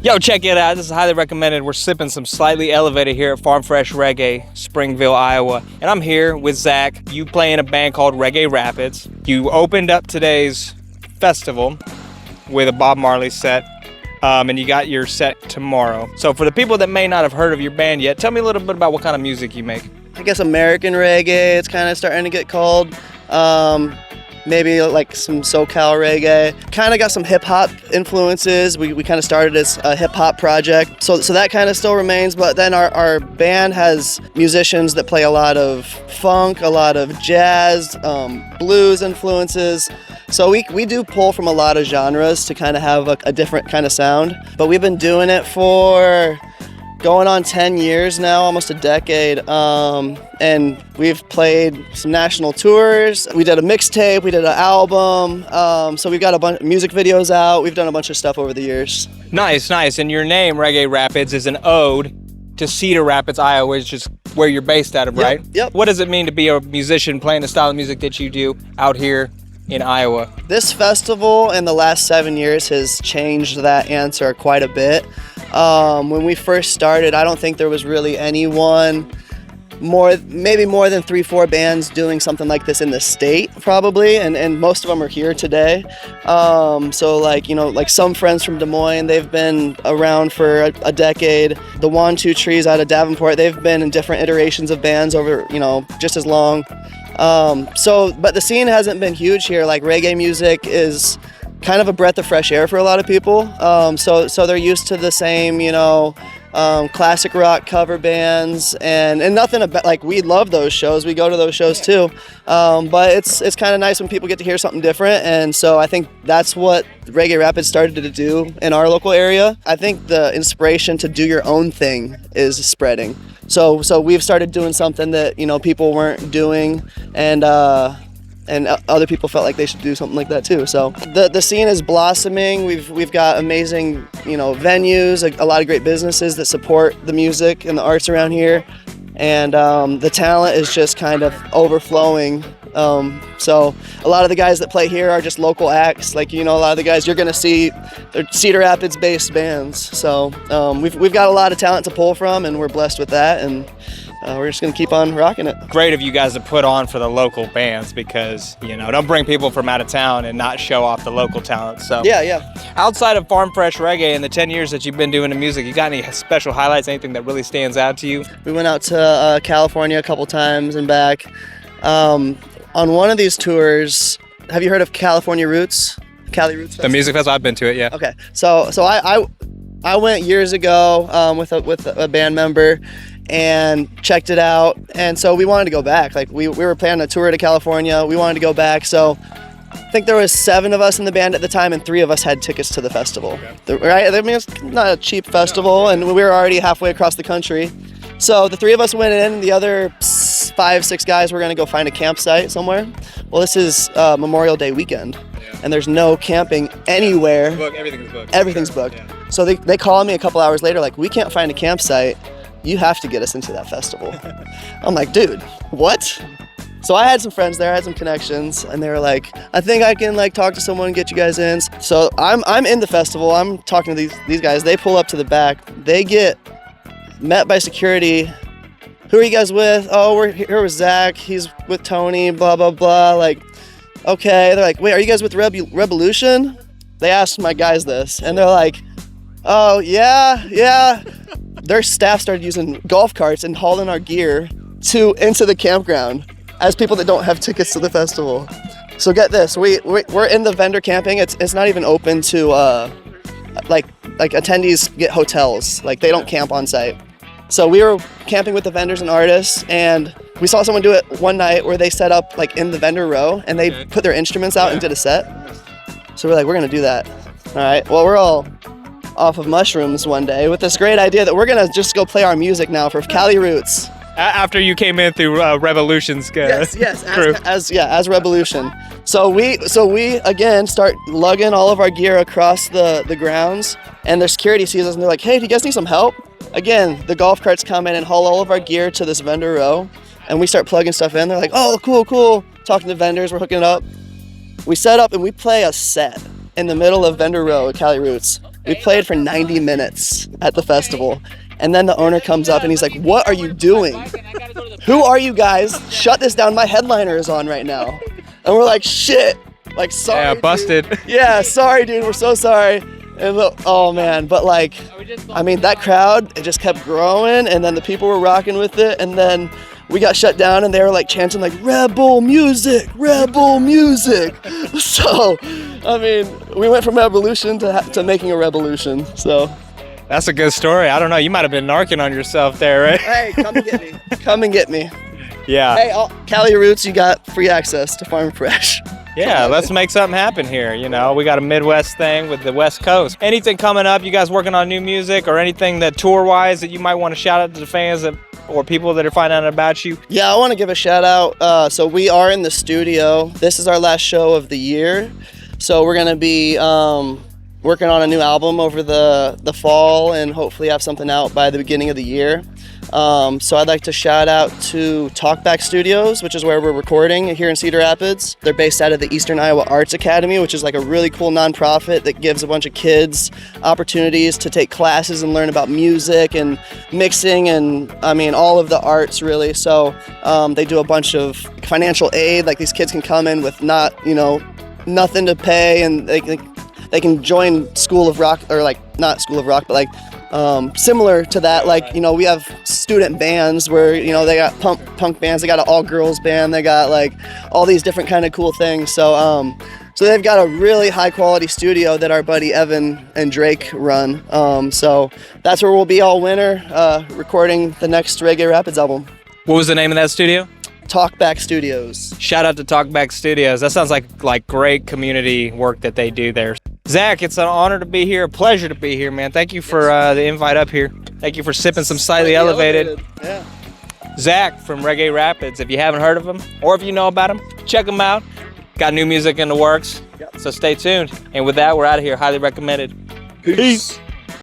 Yo, check it out. This is highly recommended. We're sipping some Slightly Elevated here at Farm Fresh Reggae, Springville, Iowa. And I'm here with Zakk. You play in a band called Reggae Rapids. You opened up today's festival with a Bob Marley set, and you got your set tomorrow. So for the people that may not have heard of your band yet, tell me a little bit about what kind of music you make. I guess American reggae, it's kind of starting to get called. Maybe like some SoCal reggae. Kind of got some hip hop influences. We kind of started as a hip hop project. So that kind of still remains, but then our band has musicians that play a lot of funk, a lot of jazz, blues influences. So we do pull from a lot of genres to kind of have a different kind of sound. But we've been doing it for going on 10 years now, almost a decade, and we've played some national tours. We did a mixtape, we did an album, so we've got a bunch of music videos out. We've done a bunch of stuff over the years. Nice. And your name, Reggae Rapids, is an ode to Cedar Rapids, Iowa, which is where you're based out of, right? Yep. What does it mean to be a musician playing the style of music that you do out here in Iowa? This festival in the last 7 years has changed that answer quite a bit. When we first started, I don't think there was really anyone, maybe more than 3-4 bands doing something like this in the state, probably, and most of them are here today. So like some friends from Des Moines, they've been around for a decade. The 1-2 Trees out of Davenport, they've been in different iterations of bands over, just as long. But the scene hasn't been huge here. Like reggae music is kind of a breath of fresh air for a lot of people. So they're used to the same, classic rock cover bands and nothing about, like, we love those shows. We go to those shows too. But it's kind of nice when people get to hear something different. And so I think that's what Reggae Rapids started to do in our local area. I think the inspiration to do your own thing is spreading. So we've started doing something that, people weren't doing, and other people felt like they should do something like that too. So the scene is blossoming. We've got amazing, venues, a lot of great businesses that support the music and the arts around here, and the talent is just kind of overflowing. So a lot of the guys that play here are just local acts. Like, a lot of the guys you're gonna see, they're Cedar Rapids based bands. So we've got a lot of talent to pull from, and we're blessed with that, and we're just gonna keep on rocking it. Great of you guys to put on for the local bands, because don't bring people from out of town and not show off the local talent. So yeah. Outside of Farm Fresh Reggae and the 10 years that you've been doing the music, you got any special highlights, anything that really stands out to you? We went out to California a couple times and back. On one of these tours, have you heard of California Roots? Cali Roots Festival? The music festival, I've been to it, yeah. Okay, so I went years ago with a band member and checked it out, and so we wanted to go back. Like we were planning a tour to California. We wanted to go back, so I think there was 7 of us in the band at the time, and 3 of us had tickets to the festival. Okay. Right? I mean, it's not a cheap festival, and we were already halfway across the country. So the 3 of us went in, and the other 5-6 guys were gonna go find a campsite somewhere. Well, this is Memorial Day weekend, and there's no camping anywhere. Everything's booked. Everything's booked. Yeah. So they called me a couple hours later, like, we can't find a campsite. You have to get us into that festival. I'm like, dude, what? So I had some friends there, I had some connections, and they were like, I think I can talk to someone and get you guys in. So I'm in the festival. I'm talking to these guys. They pull up to the back. They get met by security. Who are you guys with? Oh, we're here with Zakk. He's with Tony, blah, blah, blah. Like, okay. They're like, wait, are you guys with Revolution? They asked my guys this, and they're like, oh, yeah. Their staff started using golf carts and hauling our gear into the campground as people that don't have tickets to the festival. So get this, we're in the vendor camping. It's not even open to like attendees get hotels. Like, they don't camp on site. So we were camping with the vendors and artists, and we saw someone do it one night where they set up in the vendor row, and they put their instruments out and did a set. So we're like, we're gonna do that. All right, well, we're all off of mushrooms one day with this great idea that we're gonna just go play our music now for Cali Roots. After you came in through Revolution's yes, crew. as Revolution. So we again start lugging all of our gear across the grounds, and their security sees us and they're like, hey, do you guys need some help? Again, the golf carts come in and haul all of our gear to this vendor row, and we start plugging stuff in. They're like, oh, cool. Talking to vendors, we're hooking it up. We set up and we play a set in the middle of vendor row at Cali Roots. We played for 90 minutes at the festival. And then the owner comes up and he's like, "What are you doing? Who are you guys? Shut this down. My headliner is on right now." And we're like, "Shit." Like, sorry. Yeah, busted. Dude. Yeah, sorry, dude. We're so sorry. And oh man, but like, I mean, that crowd, it just kept growing, and then the people were rocking with it, and then we got shut down, and they were like chanting like "Rebel music, rebel music." So, I mean, we went from evolution to making a revolution. So. That's a good story. I don't know. You might have been narking on yourself there, right? Hey, come and get me. Come and get me. Yeah. Hey, Cali Roots, you got free access to Farm Fresh. Yeah, let's make something happen here. You know, we got a Midwest thing with the West Coast. Anything coming up? You guys working on new music or anything that tour-wise that you might want to shout out to the fans or people that are finding out about you? Yeah, I want to give a shout out. So we are in the studio. This is our last show of the year. So we're going to be working on a new album over the fall and hopefully have something out by the beginning of the year. So I'd like to shout out to Talkback Studios, which is where we're recording here in Cedar Rapids. They're based out of the Eastern Iowa Arts Academy, which is like a really cool nonprofit that gives a bunch of kids opportunities to take classes and learn about music and mixing and, I mean, all of the arts really. So they do a bunch of financial aid, like these kids can come in with nothing to pay, and they can join School of Rock, or like not School of Rock, but like similar to that. Like, we have student bands where, they got punk bands, they got an all girls band, they got like all these different kind of cool things. So they've got a really high quality studio that our buddy Evan and Drake run. So that's where we'll be all winter, recording the next Reggae Rapids album. What was the name of that studio? Talkback Studios. Shout out to Talkback Studios. That sounds like great community work that they do there. Zakk, it's an honor to be here, a pleasure to be here, man. Thank you for the invite up here. Thank you for sipping some slightly elevated. Yeah. Zakk from Reggae Rapids. If you haven't heard of him, or if you know about him, check him out. Got new music in the works, so stay tuned. And with that, we're out of here. Highly recommended. Peace.